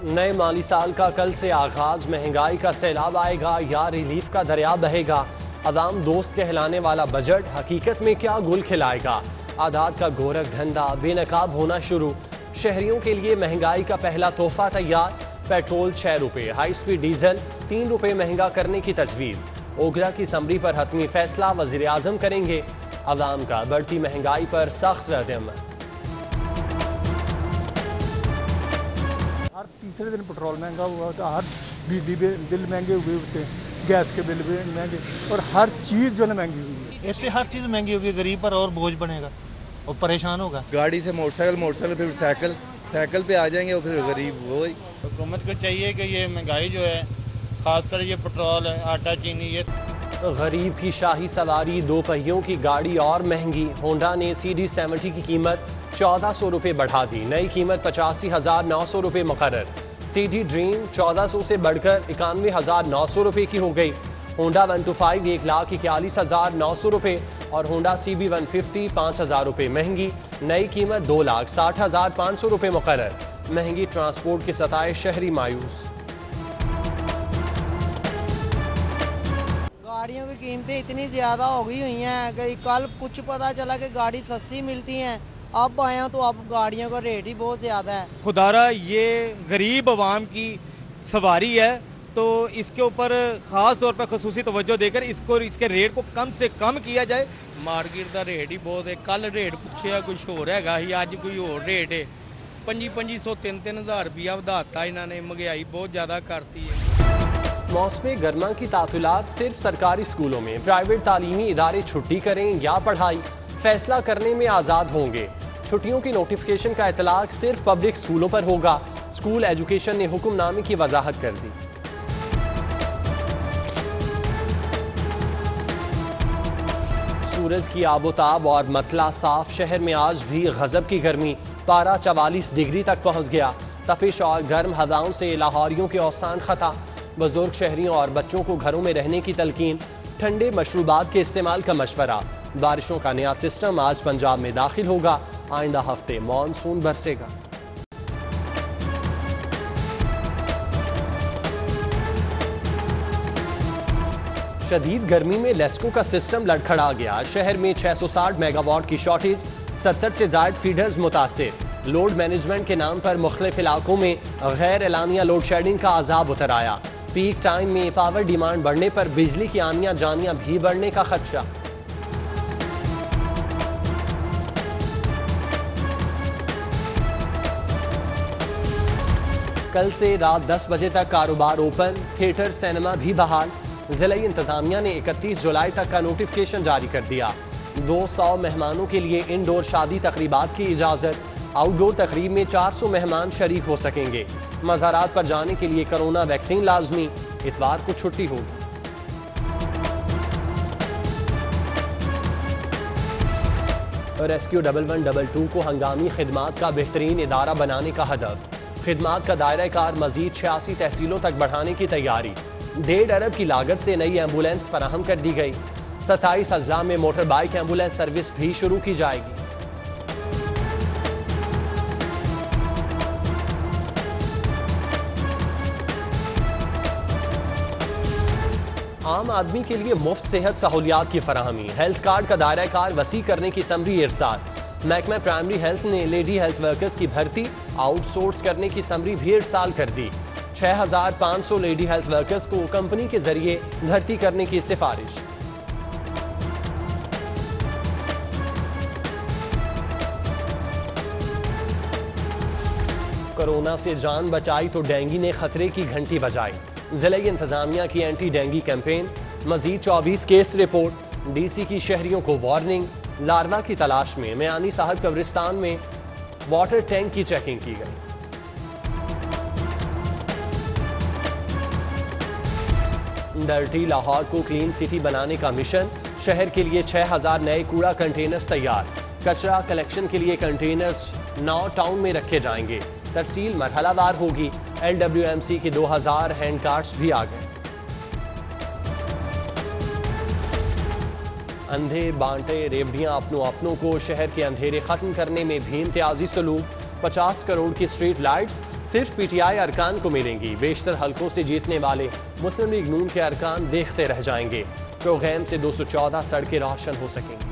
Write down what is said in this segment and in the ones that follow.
नए माली साल का कल से आगाज, महंगाई का सैलाब आएगा या रिलीफ का दरिया बहेगा। अवाम दोस्त कहलाने वाला बजट हकीकत में क्या गुल खिलाएगा। आदात का गोरख धंधा बेनकाब होना शुरू। शहरियों के लिए महंगाई का पहला तोहफा तैयार। पेट्रोल 6 रुपये, हाई स्पीड डीजल 3 रुपये महंगा करने की तजवीज़। ओगरा की समरी पर हतमी फैसला वज़ीर आज़म करेंगे। अवाम का बढ़ती महंगाई पर सख्त रद्द-ए-अमल। हर तीसरे दिन पेट्रोल महंगा हुआ होता है, हर बिजली बिल महंगे हुए होते हैं, गैस के बिल भी महंगे और हर चीज़ जो है महंगी हुई है। इससे हर चीज़ महंगी होगी, गरीब पर और बोझ बनेगा और परेशान होगा। गाड़ी से मोटरसाइकिल, मोटरसाइकिल फिर साइकिल, साइकिल पे आ जाएंगे और फिर गरीब वही। हुकूमत को चाहिए कि ये महंगाई जो है, खासकर ये पेट्रोल है, आटा चीनी, ये गरीब की शाही सवारी, दो पहियों की गाड़ी और महंगी। होंडा ने CD70 की कीमत 1400 रुपये बढ़ा दी। नई कीमत 85,900 रुपये मुकर्रर। CD ड्रीम 1400 से बढ़कर 91,900 रुपये की हो गई। होंडा 125 1,41,900 रुपये और होंडा CB150 5,000 रुपये महंगी। नई कीमत 2,60,500 रुपये मुकर्रर। महंगी ट्रांसपोर्ट के सताए शहरी मायूस। गाड़ियों की कीमतें इतनी ज़्यादा हो गई हुई हैं कि कल कुछ पता चला कि गाड़ी सस्ती मिलती हैं, अब आए तो अब गाड़ियों का रेट ही बहुत ज़्यादा है। खुदारा ये गरीब आवाम की सवारी है, तो इसके ऊपर ख़ास तौर पर खसूसी तवज्जो देकर इसके रेट को कम से कम किया जाए। मार्केट का रेट ही बहुत है। कल रेट पूछे कुछ हो रहा है, अज कोई और रेट है। 2500 3-3 रुपया वधाता इन्होंने, महंगाई बहुत ज़्यादा करती है। मौसम गर्मा की तातुलात सिर्फ सरकारी स्कूलों में, प्राइवेट तालीमी इदारे छुट्टी करें या पढ़ाई, फैसला करने में आज़ाद होंगे। छुट्टियों की नोटिफिकेशन का इतलाक सिर्फ पब्लिक स्कूलों पर होगा। स्कूल एजुकेशन ने हुक्मनामे की वजाहत कर दी। सूरज की आबोताब और मतला साफ, शहर में आज भी गजब की गर्मी। पारा 44 डिग्री तक पहुंच गया। तपिश और गर्म हवाओं से लाहौरियों के औसान खता। बुजुर्ग शहरियों और बच्चों को घरों में रहने की तलकीन। ठंडे मशरूबात के इस्तेमाल का मशवरा। बारिशों का नया सिस्टम आज पंजाब में दाखिल होगा। आइंदा हफ्ते मानसून बरसेगा। शदीद गर्मी में लेस्को का सिस्टम लड़खड़ा गया। शहर में 660 मेगावाट की शॉर्टेज, 70 से ज्यादा फीडर्स मुतासिर। लोड मैनेजमेंट के नाम पर मुख्तलिफ इलाकों में गैर एलानिया लोड शेडिंग का अजाब उतर आया। पीक टाइम में पावर डिमांड बढ़ने पर बिजली की आनिया जानिया भी बढ़ने का खदशा। कल से रात 10 बजे तक कारोबार ओपन, थिएटर सिनेमा भी बहाल। जिला इंतजामिया ने 31 जुलाई तक का नोटिफिकेशन जारी कर दिया। 200 मेहमानों के लिए इंडोर शादी तकरीबात की इजाज़त। आउटडोर तकरीब में 400 मेहमान शरीक हो सकेंगे। मज़ारात पर जाने के लिए कोरोना वैक्सीन लाजमी। इतवार को छुट्टी होगी। रेस्क्यू 1122 को हंगामी खिदमात का बेहतरीन इदारा बनाने का हदफ। खिदमात का दायरा कार मजीद 86 तहसीलों तक बढ़ाने की तैयारी। 1.5 अरब की लागत से नई एम्बुलेंस फराहम कर दी गई। 27 अजला में मोटर बाइक एम्बुलेंस सर्विस भी शुरू की जाएगी। आम आदमी के लिए मुफ्त सेहत सहूलियात की फराहमी। हेल्थ कार्ड का दायरा कार वसी करने की समरी इरसाल। महकमा प्राइमरी हेल्थ ने लेडी हेल्थ वर्कर्स की भर्ती आउटसोर्स करने की समरी भी इरसाल कर दी। 6,500 लेडी हेल्थ वर्कर्स को कंपनी के जरिए भर्ती करने की सिफारिश। कोरोना से जान बचाई तो डेंगू ने खतरे की घंटी बजाई। जिला इंतजामिया की एंटी डेंगू कैंपेन। मजीद 24 केस रिपोर्ट। DC की शहरियों को वार्निंग। लार्वा की तलाश में मियानी साहब कब्रिस्तान में वाटर टैंक की चेकिंग की गई। डर्टी लाहौर को क्लीन सिटी बनाने का मिशन। शहर के लिए 6,000 नए कूड़ा कंटेनर्स तैयार। कचरा कलेक्शन के लिए कंटेनर्स 9 टाउन में रखे जाएंगे। तरसील मरहलावार होगी। LWMC के 2000 हैंड कार्ड्स भी आ गए। अंधे बांटे रेवड़ियां अपनों को। शहर के अंधेरे खत्म करने में भी इम्तियाजी सलूक। 50 करोड़ की स्ट्रीट लाइट्स सिर्फ PTI अरकान को मिलेंगी। बेशतर हलकों से जीतने वाले मुस्लिम लीग नून के अरकान देखते रह जाएंगे। प्रोग्राम से 214 सड़कें रोशन हो सकेंगी।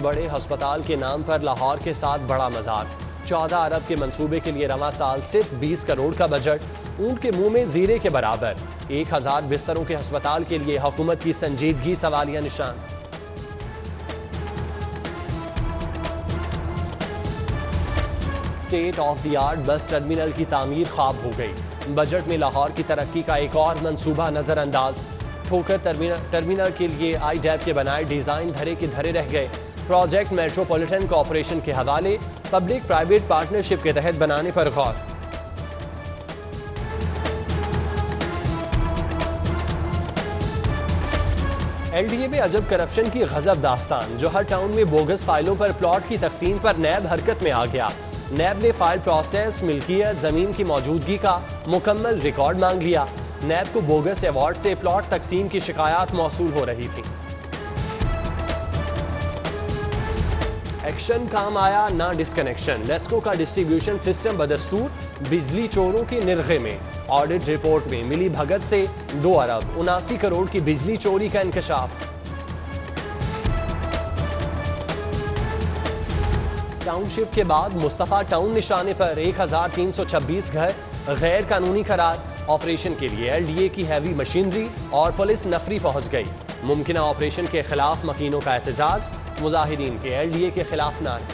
बड़े अस्पताल के नाम पर लाहौर के साथ बड़ा मजाक। 14 अरब के मंसूबे के लिए रवा साल सिर्फ 20 करोड़ का बजट, ऊंट के मुंह में जीरे के बराबर। 1000 बिस्तरों के अस्पताल के लिए हुकूमत की संजीदगी सवालिया निशान। State of the art bus terminal की तामीर ख्वाब हो गई। बजट में लाहौर की तरक्की का एक और मंसूबा नजरअंदाज। ठोकर टर्मिनल के लिए IDAP के बनाए डिजाइन धरे के धरे रह गए। प्रोजेक्ट मेट्रोपॉलिटन कॉरपोरेशन के हवाले, पब्लिक प्राइवेट पार्टनरशिप के तहत बनाने पर गौर। LDA में अजब करप्शन की गजब दास्तान। जोहर टाउन में बोगस फाइलों पर प्लॉट की तकसीम पर नैब हरकत में आ गया। नैब ने फाइल प्रोसेस, मिल्कियत, जमीन की मौजूदगी का मुकम्मल रिकॉर्ड मांग लिया। नैब को बोगस अवार्ड से प्लॉट तकसीम की शिकायत मौसूल हो रही थी। एक्शन काम आया ना डिस्कनेक्शन। लेस्को का डिस्ट्रीब्यूशन सिस्टम बदस्तूर, बिजली चोरों के निर्गे में। ऑडिट रिपोर्ट में मिली भगत से 2 अरब 79 करोड़ की बिजली चोरी का इंकशाफ। टाउनशिप के बाद मुस्तफा टाउन निशाने पर 1326 घर गैर कानूनी करार। ऑपरेशन के लिए LDA की हैवी मशीनरी और पुलिस नफरी पहुंच गई। मुमकिन ऑपरेशन के खिलाफ मकीनों का एहतजाज, मुजाहिदीन के LDA के खिलाफ नारे।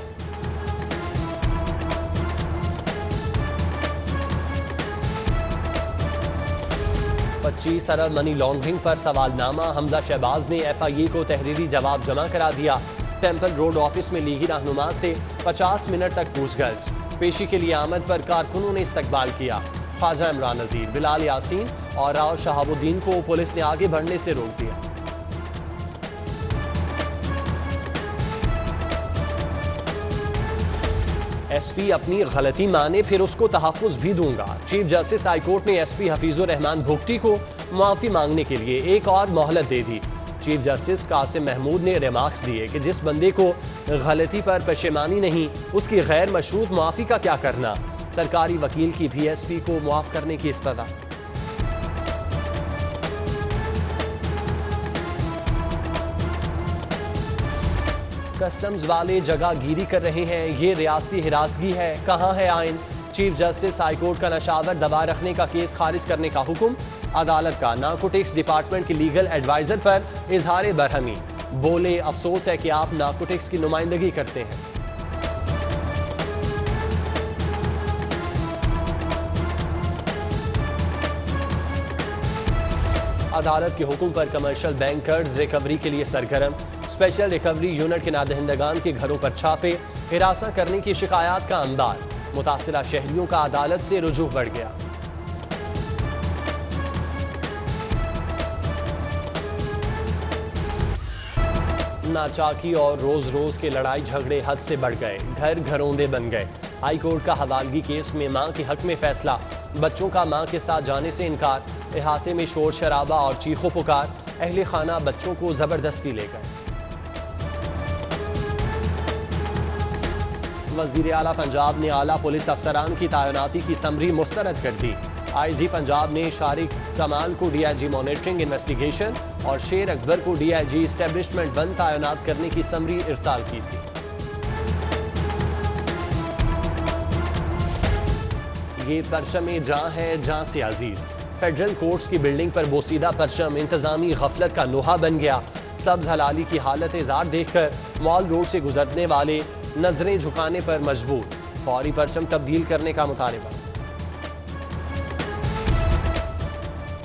$25 अरब मनी लॉन्ड्रिंग पर सवालनामा। हमजा शहबाज ने FIA को तहरीरी जवाब जमा करा दिया। टेम्पल रोड ऑफिस में लीगी रहनुमा से 50 मिनट तक पूछगछ। पेशी के लिए आमद पर कारकुनों ने इस्तकबाल किया। ख्वाजा इमरान नजीर, बिलाल यासीन और राव शहाबुद्दीन को पुलिस ने आगे बढ़ने से रोक दिया। SP अपनी गलती माने फिर उसको तहफ़्फ़ुज़ भी दूंगा। चीफ जस्टिस हाईकोर्ट ने SP हफीजुर रहमान भुगटी को माफी मांगने के लिए एक और मोहलत दे दी। चीफ जस्टिस कासिम महमूद ने रिमार्क्स दिए कि जिस बंदे को गलती पर पशेमानी नहीं, उसकी गैर मशरूत माफी का क्या करना। सरकारी वकील की भी SP को मुआफ करने की इस्तदा। कस्टम्स वाले जगह गिरी कर रहे हैं, ये रियासती हिरासगी है, कहाँ है आइन। चीफ जस्टिस हाईकोर्ट का नशावर दबा रखने का केस खारिज करने का हुक्म। अदालत का नारकोटिक्स डिपार्टमेंट के लीगल एडवाइजर पर इजहार बरहमी। बोले, अफसोस है कि आप नारकोटिक्स की नुमाइंदगी करते हैं। अदालत के हुक्म पर कमर्शियल बैंक कर्ज रिकवरी के लिए सरगर्म। स्पेशल रिकवरी यूनिट के नादहिंदगान के घरों पर छापे। हिरासा करने की शिकायत का अंबार। मुतासिरा शहरियों का अदालत से रुजू बढ़ गया। नाचाकी और रोज रोज के लड़ाई झगड़े हद से बढ़ गए, घर घरौंदे बन गए। हाई कोर्ट का हवालगी केस में मां के हक में फैसला। बच्चों का मां के साथ जाने से इनकार। इहाते में शोर शराबा और चीखो पुकार। अहले खाना बच्चों को जबरदस्ती ले गए। वजीर आला पंजाब ने आला पुलिस अफसरान की तैनाती की समरी मुस्तरद कर दी। IG पंजाब ने शारिक कमाल को DIG मॉनिटरिंग इन्वेस्टिगेशन और शेर अकबर को DIG एस्टेब्लिशमेंट 1 तैनात करने की समरी इरसाल की थी। ये परचम जहां है जहां से अजीज। फेडरल कोर्ट्स की बिल्डिंग पर बोसीदा परचम इंतजामी गफलत का लोहा बन गया। सब्ज हलाली की हालत जार देखकर मॉल रोड से गुजरने वाले नजरें झुकाने पर मजबूर। फौरी परचम तब्दील करने का मुतालबा।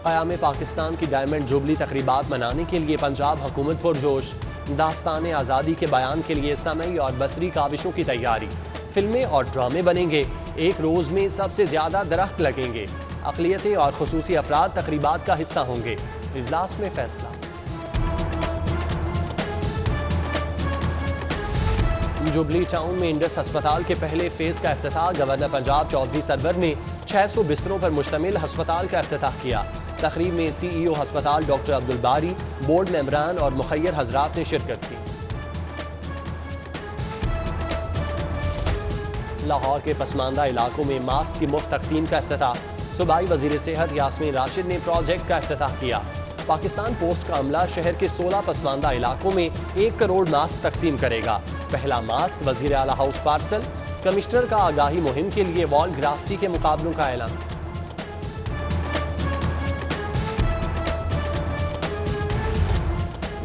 क़याम पाकिस्तान की डायमंड जुबली तकरीबात मनाने के लिए पंजाब हुकूमत पुरजोश। दास्तान आज़ादी के बयान के लिए समई और बसरी काविशों की तैयारी। फिल्में और ड्रामे बनेंगे। एक रोज़ में सबसे ज़्यादा दरख्त लगेंगे। अक़लियतें और खुसूसी अफराद तकरीबात का हिस्सा होंगे। इजलास में फैसला। जुबली टाउन में इंडस अस्पताल के पहले फेज का इफ्तिताह। गवर्नर पंजाब चौधरी सरवर ने 600 बिस्तरों पर मुश्तमिल अस्पताल का इफ्तिताह किया। तकरीब में CEO अस्पताल डॉक्टर अब्दुल बारी, बोर्ड मेंबरान और मुखय्यर हजरात ने शिरकत की। लाहौर के पसमानदा इलाकों में मास्क की मुफ्त तकसीम का इफ्तिताह। सूबाई वजीर सेहत यास्मीन राशिद ने प्रोजेक्ट का इफ्तिताह किया। पाकिस्तान पोस्ट का अमला शहर के 16 पसमानदा इलाकों में 1 करोड़ मास्क तकसीम करेगा। पहला मास्क वजीर आला हाउस पार्सल। कमिश्नर का आगाही मुहिम के लिए वॉल ग्राफ्टी के मुकाबलों का ऐलान।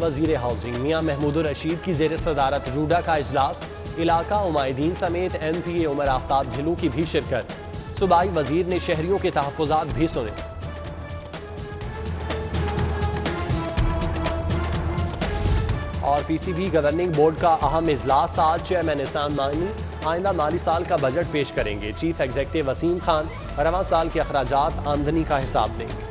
वजीर हाउसिंग मियां महमूदुर रशीद की जेर सदारत रूडा का इजलास। इलाका उमायदीन समेत MPA उमर आफ्ताब ढिलू की भी शिरकत। सूबाई वजीर ने शहरियों के तहफ़्फ़ुज़ात भी सुने। और PCB गवर्निंग बोर्ड का अहम इजलास आज। चेयरमैन एहसान मानी आइंदा माली साल का बजट पेश करेंगे। चीफ एग्जीक्यूटिव वसीम खान रवां साल के अखराजात आमदनी का हिसाब देंगे।